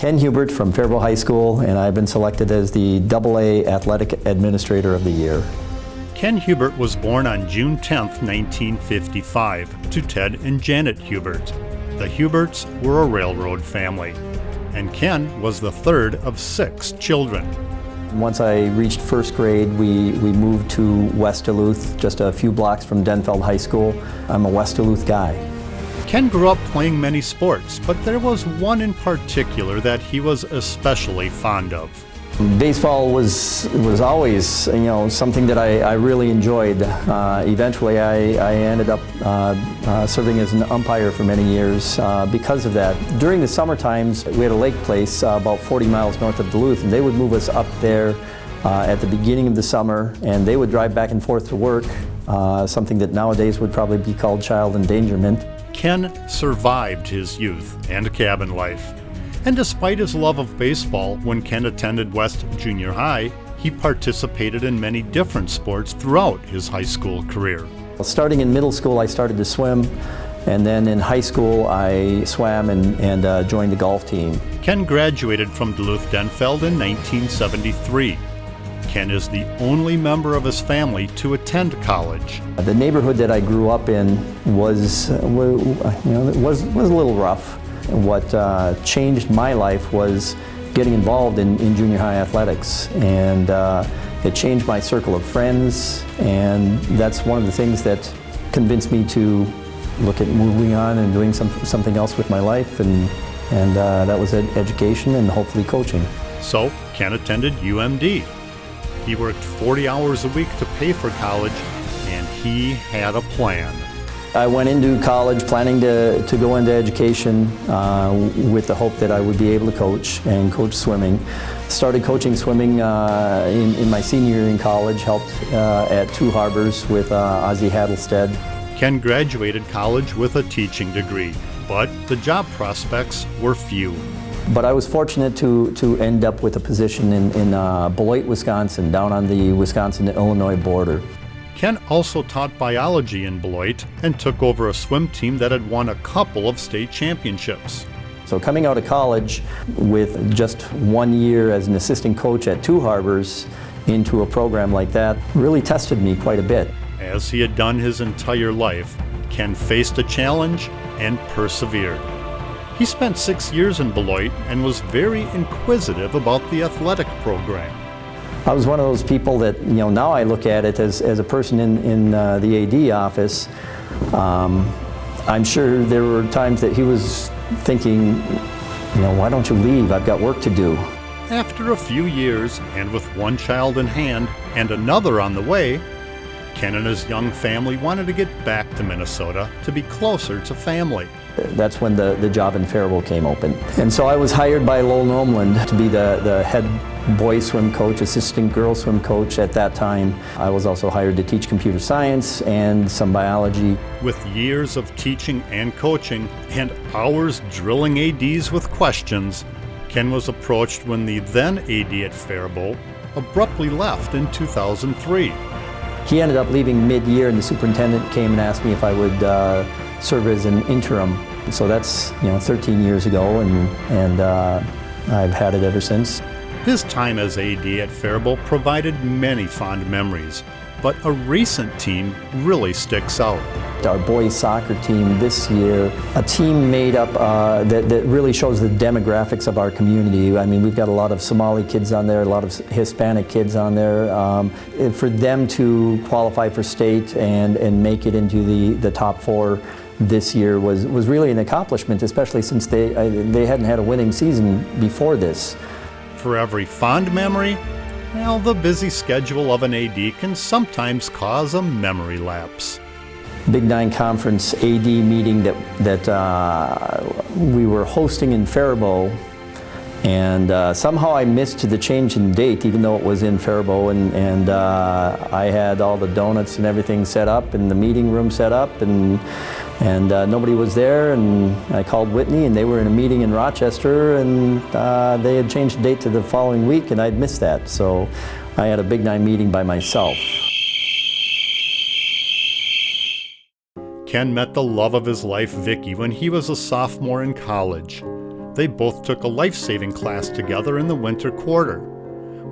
Ken Hubert from Faribault High School, and I've been selected as the AA Athletic Administrator of the Year. Ken Hubert was born on June 10, 1955, to Ted and Janet Hubert. The Huberts were a railroad family, and Ken was the third of 6 children. Once I reached first grade, we moved to West Duluth, just a few blocks from Denfeld High School. I'm a West Duluth guy. Ken grew up playing many sports, but there was one in particular that he was especially fond of. Baseball was always, something that I really enjoyed. Eventually, I ended up serving as an umpire for many years because of that. During the summer times, we had a lake place about 40 miles north of Duluth, and they would move us up there at the beginning of the summer, and they would drive back and forth to work, something that nowadays would probably be called child endangerment. Ken survived his youth and cabin life. And despite his love of baseball, when Ken attended West Junior High, he participated in many different sports throughout his high school career. Starting in middle school, I started to swim, and then in high school, I swam and joined the golf team. Ken graduated from Duluth-Denfeld in 1973. Ken is the only member of his family to attend college. The neighborhood that I grew up in was a little rough. What changed my life was getting involved in junior high athletics, and it changed my circle of friends, and that's one of the things that convinced me to look at moving on and doing something else with my life, and that was education and hopefully coaching. So Ken attended UMD. He worked 40 hours a week to pay for college, and he had a plan. I went into college planning to go into education with the hope that I would be able to coach and coach swimming. Started coaching swimming in my senior year in college, helped at 2 harbors with Ozzie Hadelstead. Ken graduated college with a teaching degree, but the job prospects were few. But I was fortunate to end up with a position in Beloit, Wisconsin, down on the Wisconsin-Illinois border. Ken also taught biology in Beloit and took over a swim team that had won a couple of state championships. So coming out of college with just 1 year as an assistant coach at 2 harbors into a program like that really tested me quite a bit. As he had done his entire life, Ken faced a challenge and persevered. He spent 6 years in Beloit and was very inquisitive about the athletic program. I was one of those people that, now I look at it as a person in the AD office. I'm sure there were times that he was thinking, why don't you leave? I've got work to do. After a few years, and with 1 child in hand and another on the way, Ken and his young family wanted to get back to Minnesota to be closer to family. That's when the job in Faribault came open. And so I was hired by Lowell Nomeland to be the head boys swim coach, assistant girls swim coach at that time. I was also hired to teach computer science and some biology. With years of teaching and coaching and hours drilling ADs with questions, Ken was approached when the then AD at Faribault abruptly left in 2003. He ended up leaving mid-year, and the superintendent came and asked me if I would serve as an interim. So that's 13 years ago, and I've had it ever since. His time as AD at Faribault provided many fond memories, but a recent team really sticks out. Our boys soccer team this year, a team made up that really shows the demographics of our community. I mean, we've got a lot of Somali kids on there, a lot of Hispanic kids on there. For them to qualify for state and make it into the top 4 this year was really an accomplishment, especially since they hadn't had a winning season before this. For every fond memory, well, the busy schedule of an AD can sometimes cause a memory lapse. Big 9 Conference AD meeting that we were hosting in Faribault, and somehow I missed the change in date, even though it was in Faribault, and I had all the donuts and everything set up and the meeting room set up, and nobody was there, and I called Whitney, and they were in a meeting in Rochester, and they had changed the date to the following week, and I'd missed that, so I had a Big 9 meeting by myself. Ken met the love of his life, Vicki, when he was a sophomore in college. They both took a life-saving class together in the winter quarter.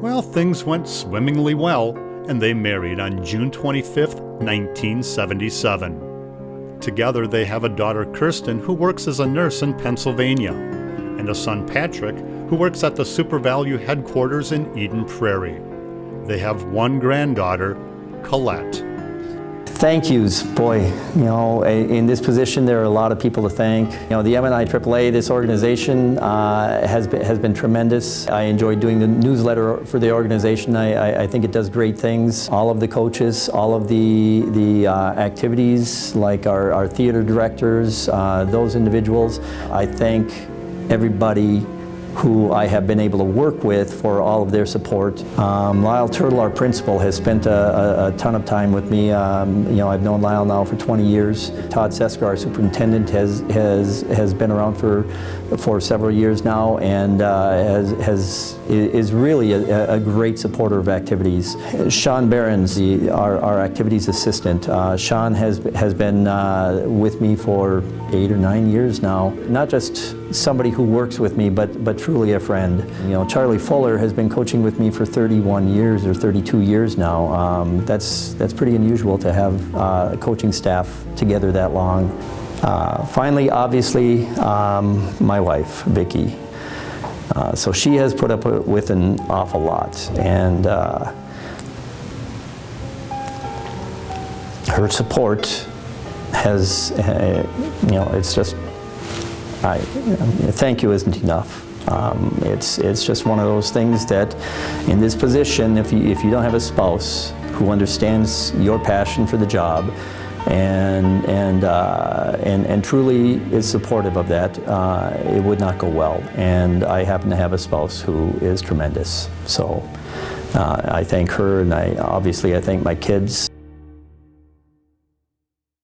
Well, things went swimmingly well, and they married on June 25, 1977. Together, they have a daughter, Kirsten, who works as a nurse in Pennsylvania, and a son, Patrick, who works at the SuperValu headquarters in Eden Prairie. They have one granddaughter, Colette. Thank yous, boy, in this position there are a lot of people to thank. The MnIAAA, this organization, has been tremendous. I enjoy doing the newsletter for the organization. I think it does great things. All of the coaches, all of the activities, like our theater directors, those individuals. I thank everybody who I have been able to work with for all of their support. Lyle Turtle, our principal, has spent a ton of time with me. I've known Lyle now for 20 years. Todd Sesker, our superintendent, has been around for several years now, and is really a great supporter of activities. Sean Behrens, our activities assistant. Sean has been with me for 8 or 9 years now. Not just somebody who works with me, but truly a friend. Charlie Fuller has been coaching with me for 31 years or 32 years now. That's pretty unusual to have a coaching staff together that long. Finally, obviously, my wife, Vicki. So she has put up with an awful lot, and her support has, it's just, thank you isn't enough. It's just one of those things that in this position, if you don't have a spouse who understands your passion for the job and truly is supportive of that, it would not go well. And I happen to have a spouse who is tremendous. So I thank her, and obviously I thank my kids.